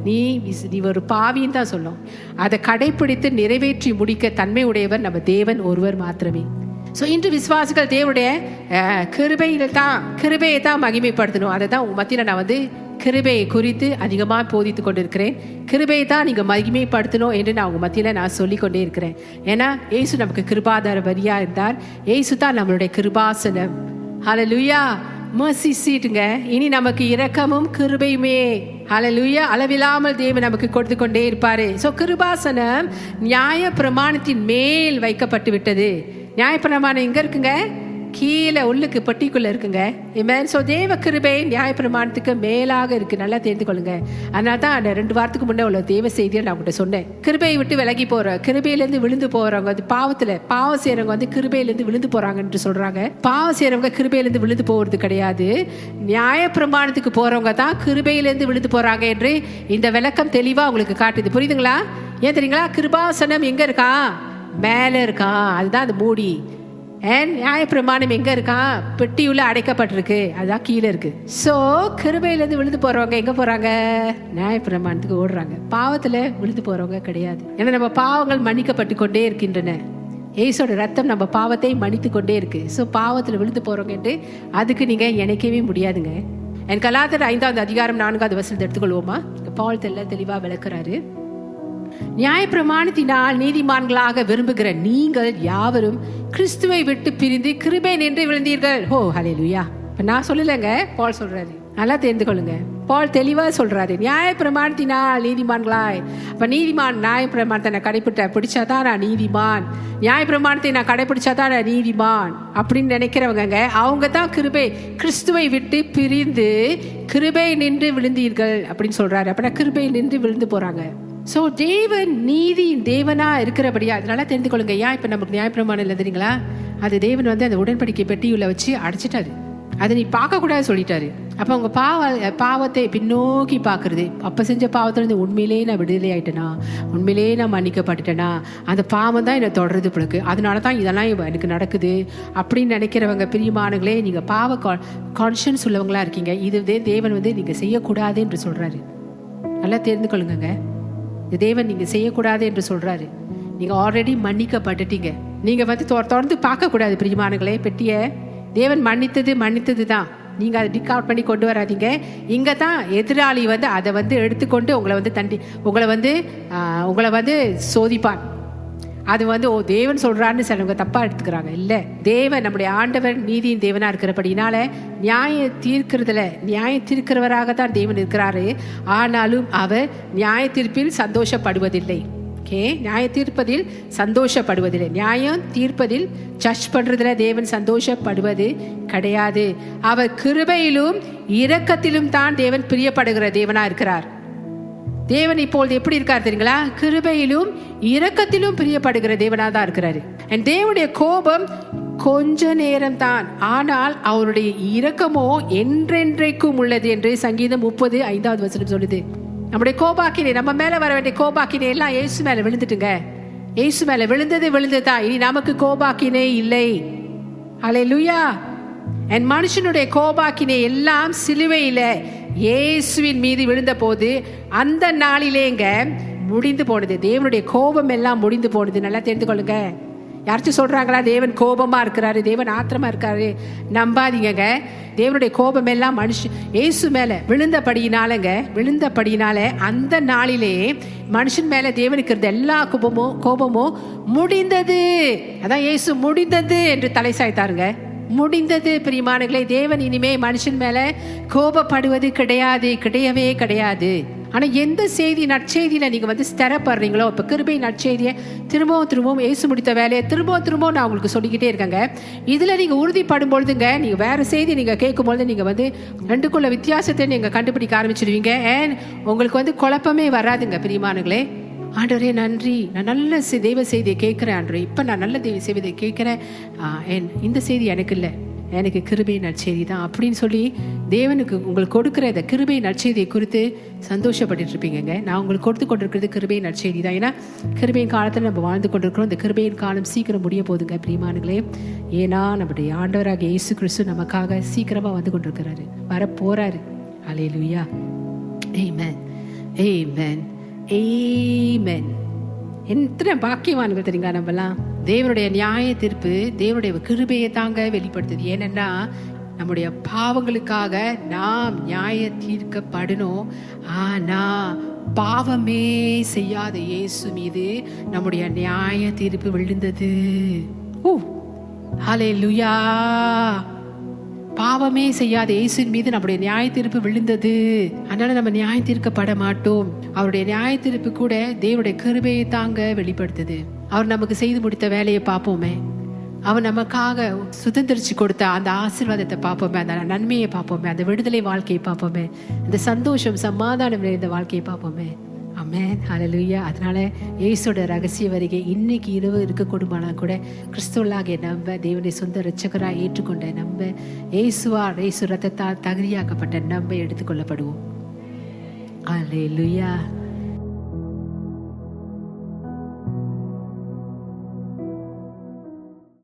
நீ ஒரு பாவின்னு தான் சொல்லும். அதை கடைபிடித்து நிறைவேற்றி முடிக்க தன்மை உடையவர் நம்ம தேவன் ஒருவர் மாத்திரமே. ஸோ இன்று விசுவாசிகள் தேவனுடைய கிருபையை தான் மகிமைப்படுத்தணும். அதை தான் உங்க மத்தியில நான் வந்து கிருபையை குறித்து அதிகமாக போதித்து கொண்டிருக்கிறேன். கிருபையை தான் நீங்க மகிமைப்படுத்தணும் என்று நான் உங்க மத்தியில நான் சொல்லி கொண்டே இருக்கிறேன். ஏன்னா இயேசு நமக்கு கிருபாதார வரியா இருந்தார். இயேசு தான் நம்மளுடைய கிருபாசனம். ஹல்லேலூயா. mercy seatங்க. இனி நமக்கு இரக்கமும் கிருபையுமே. ஹல்லேலூயா. அளவில்லாமல் தேவன் நமக்கு கொடுத்து கொண்டே இருப்பாரு. ஸோ கிருபாசனம் நியாய பிரமாணத்தின் மேல் வைக்கப்பட்டு விட்டது. நியாய பிரமாணம் எங்க இருக்குங்க? கீழே உள்ளுக்கு பெட்டிக்குள்ள இருக்குங்க. ஆமென். ஸோ தேவ கிருபை நியாய பிரமாணத்துக்கு மேலாக இருக்கு. நல்லா தெரிந்து கொள்ளுங்க. அதனால தான் அந்த 2 வாரத்துக்கு முன்னே உள்ள தேவ செய்தியை நான் உங்கள்கிட்ட சொன்னேன். கிருபையை விட்டு விலகி போற, கிருபையிலேருந்து விழுந்து போறவங்க அது பாவம் செய்யறவங்க வந்து கிருபையிலேருந்து விழுந்து போறாங்கன்னு சொல்றாங்க. பாவம் செய்யறவங்க கிருபையிலேருந்து விழுந்து போறது கிடையாது. நியாய பிரமாணத்துக்கு போறவங்க தான் கிருபையிலேருந்து விழுந்து போறாங்க என்று இந்த விளக்கம் தெளிவா உங்களுக்கு காட்டுது. புரியுதுங்களா? ஏன் தெரியுங்களா? கிருபாசனம் எங்க இருக்கா? மேல இருக்கா. அதுதான் அந்த மூடி. நியாயப்பிரமாணம் எங்க இருக்கான்? பெட்டியுள்ள அடைக்கப்பட்டிருக்கு, அதுதான் கீழே இருக்கு. சோ கிருபையிலிருந்து விழுந்து போறவங்க எங்க போறாங்க? நியாயப்பிரமாணத்துக்கு ஓடுறாங்க. பாவத்துல விழுந்து போறவங்க கிடையாது. ஏன்னா நம்ம பாவங்கள் மன்னிக்கப்பட்டு கொண்டே இருக்கின்றன. ஏசோட ரத்தம் நம்ம பாவத்தை மன்னித்து கொண்டே இருக்கு. ஸோ பாவத்தில் விழுந்து போறவங்கன்ட்டு அதுக்கு நீங்க இணைக்கவே முடியாதுங்க. என் கலாத்தர் 5வது அதிகாரம் 4வது வசனத்தை எடுத்துக்கொள்வோமா? பவுல் தெளிவா விளக்குறாரு. நியாயப்பிரமாணத்தினால் நீதிமான்களாக விரும்புகிற நீங்கள் யாவரும் கிறிஸ்துவை விட்டு பிரிந்து கிருபை நின்று விழுந்தீர்கள். ஓ ஹல்லேலூயா. இப்ப நான் சொல்லலைங்க, பவுல் சொல்றாரு. நல்லா தெரிந்து கொள்ளுங்க. பவுல் தெளிவா சொல்றாரு, நியாயப்பிரமாணத்தினால் நீதிமான்களாய். அப்ப நீதிமான் நியாயப்பிரமாணத்தை நான் பிடிச்சாதான் நான் நீதிமான், நியாயப்பிரமாணத்தை நான் கடைபிடிச்சாதான் நான் நீதிமான் அப்படின்னு நினைக்கிறவங்க அவங்க தான் கிறிஸ்துவை விட்டு பிரிந்து கிருபை நின்று விழுந்தீர்கள் அப்படின்னு சொல்றாரு. அப்ப கிருபை நின்று விழுந்து போறாங்க. ஸோ தேவன் நீதியின் தேவனா இருக்கிறபடியா அதனால தெரிந்து கொள்ளுங்க. ஏன் இப்ப நமக்கு நியாயப்பிரமாணம் இல்லை தெரியுங்களா? அது தேவன் அந்த உடன்படிக்கை பெட்டியுள்ள வச்சு அடைச்சிட்டாரு. அதை நீ பார்க்க கூடாது சொல்லிட்டாரு. அப்ப அவங்க பாவத்தை பின்னோக்கி பாக்குறது, அப்ப செஞ்ச பாவத்துல இருந்து உண்மையிலே நான் விடுதலை ஆயிட்டேனா, உண்மையிலே நான் மன்னிக்கப்பட்டுட்டேனா, அந்த பாவம் தான் என்னை தொடருது பிறகு, அதனாலதான் இதெல்லாம் எனக்கு நடக்குது அப்படின்னு நினைக்கிறவங்க பிரியமானங்களே, நீங்க பாவ கான்ஷியன்ஸ் உள்ளவங்களா இருக்கீங்க. இது தேவன் நீங்க செய்யக்கூடாது என்று சொல்றாரு. நல்லா தெரிந்து கொள்ளுங்க. தேவன் நீங்க செய்யக்கூடாது என்று சொல்றாரு. நீங்க ஆல்ரெடி மன்னிக்கப்பட்டுட்டீங்க. நீங்க தொடர்ந்து பார்க்க கூடாது பிரியமானங்களே. பெட்டிய தேவன் மன்னித்தது தான். நீங்க அதை டிக் அவுட் பண்ணி கொண்டு வராதீங்க. இங்க தான் எதிராளி அதை எடுத்துக்கொண்டு உங்களை சோதிப்பான். அது ஓ தேவன் சொல்றான்னு சிலவங்க தப்பா எடுத்துக்கிறாங்க. இல்ல, தேவன் நம்முடைய ஆண்டவர் நீதியின் தேவனா இருக்கிறபடினால நியாயம் தீர்க்கிறவராக தான் தேவன் இருக்கிறாரு. ஆனாலும் அவர் நியாய தீர்ப்பில் சந்தோஷப்படுவதில்லை. நியாய தீர்ப்பதில் சந்தோஷப்படுவதில்லை. நியாயம் தீர்ப்பதில் ஜட்ஜ் பண்றதுல தேவன் சந்தோஷப்படுவது கிடையாது. அவர் கிருபையிலும் இரக்கத்திலும் தான் தேவன் பிரியப்படுகிற தேவனா இருக்கிறார். தேவன் இப்பொழுது எப்படி இருக்கார் தெரியுங்களா? கிருபையிலும் இரக்கத்திலும் பிரியப்படுகிற தேவனா தான் இருக்கிறாரு. தேவனுடைய கோபம் கொஞ்ச நேரம் தான், ஆனால் அவருடைய இரக்கமோ என்றென்றைக்கும் உள்ளது என்று சங்கீதம் 30:5வது வசனம் சொல்லுது. நம்முடைய கோபாக்கினை, நம்ம மேல வர வேண்டிய கோபாக்கினை எல்லாம் இயேசு மேல விழுந்துட்டுங்க. இயேசு மேல விழுந்ததுதான். இனி நமக்கு கோபாக்கினை இல்லை. ஹல்லேலூயா. என் மனுஷனுடைய கோபாக்கினை எல்லாம் சிலுவையில இயேசுவின் மீது விழுந்த போது அந்த நாளிலேங்க முடிந்து போனது. தேவனுடைய கோபம் எல்லாம் முடிந்து போனது. நல்லா தெரிந்து கொள்ளுங்க. யாராச்சும் சொல்றாங்களா தேவன் கோபமா இருக்கிறாரு, தேவன் ஆத்திரமா இருக்காரு? நம்பாதீங்க. தேவனுடைய கோபம் எல்லாம் இயேசு மேல விழுந்தபடியினால அந்த நாளிலே மனுஷன் மேல தேவனுக்கு இருந்த எல்லா கோபமும் முடிந்தது. அதான் இயேசு முடிந்தது என்று தலை சாய்த்தாருங்க. முடிந்தது. பிரியமானங்களே, தேவன் இனிமே மனுஷன் மேல கோபப்படுவது கிடையவே கிடையாது. ஆனா எந்த செய்தி நற்செய்தியில நீங்க ஸ்திரப்படுறீங்களோ, இப்ப கிருபை நற்செய்தியை திரும்பவும் இயேசு முடித்த வேலையை திரும்பவும் நான் உங்களுக்கு சொல்லிக்கிட்டே இருக்கேங்க. இதுல நீங்க உறுதிப்படும் பொழுதுங்க, நீங்க வேற செய்தி நீங்க கேட்கும் பொழுது நீங்க ரெண்டுக்குள்ள வித்தியாசத்தை நீங்க கண்டுபிடிக்க ஆரம்பிச்சிருவீங்க. உங்களுக்கு குழப்பமே வராதுங்க. பிரியமானங்களே, ஆண்டவரே நன்றி, நான் நல்ல தெய்வ செய்தியை கேட்கிறேன் ஆண்டவரே, இப்ப நான் நல்ல தெய்வ செய்தியை கேட்கிறேன், இந்த செய்தி எனக்கு இல்லை, எனக்கு கிருபை நற்செய்தி தான் அப்படின்னு சொல்லி தேவனுக்கு உங்களுக்கு கொடுக்குற இந்த கிருபை நற்செய்தியை குறித்து சந்தோஷப்பட்டு இருப்பீங்க. நான் உங்களுக்கு கொடுத்து கொண்டிருக்கிறது கிருபை நற்செய்தி தான். ஏன்னா கிருபையின் காலத்தில் நம்ம வாழ்ந்து கொண்டிருக்கிறோம். இந்த கிருபையின் காலம் சீக்கிரம் முடிய போதுங்க பிரியமானங்களே. ஏன்னா நம்முடைய ஆண்டவராக இயேசு கிறிஸ்து நமக்காக சீக்கிரமா வந்து கொண்டிருக்கிறாரு, வர போறாரு. அல்லேலூயா. ஆமென், ஆமென், ஆமென். எத்தனை பாக்கியவான்கள் தெரியுங்க நம்மலாம். தேவனுடைய நியாய தீர்ப்பு தேவனுடைய கிருபையை தாங்க வெளிப்படுத்துது. ஏனென்னா நம்முடைய பாவங்களுக்காக நாம் நியாய தீர்க்கப்படணும். ஆனா பாவமே செய்யாத இயேசு மீது நம்முடைய நியாய தீர்ப்பு விழுந்தது. ஹல்லேலூயா. பாவமே செய்யாத இயேசுவின் மீது நம்முடைய நியாய தீர்ப்பு விழுந்தது. அதனால நம்ம நியாய தீர்க்கப்பட மாட்டோம். அவருடைய நியாய தீர்ப்பு கூட தேவனுடைய கிருபையை தாங்க வெளிப்படுத்துது. அவர் நமக்கு செய்து முடித்த வேலையை பார்ப்போமே, அவர் நமக்காக சுதந்திரிச்சு கொடுத்த அந்த ஆசீர்வாதத்தை பார்ப்போமே, அந்த நன்மையை பார்ப்போமே, அந்த விடுதலை வாழ்க்கையை பார்ப்போமே, அந்த சந்தோஷம் சமாதானம் நிறைந்த வாழ்க்கையை பார்ப்போமே. ஆமென், ஹல்லேலூயா. அதனால இயேசுவோட ரகசிய வருகை இன்னைக்கு இரவு இருக்கக்கூடுமானா கூட கிறிஸ்துவலாகிய நம்ம தேவனை சொந்த இரட்சகராக ஏற்றுக்கொண்ட நம்ம இயேசு ரத்தத்தால் தகுதியாக்கப்பட்ட நம்ம எடுத்துக்கொள்ளப்படுவோம். ஹல்லேலூயா.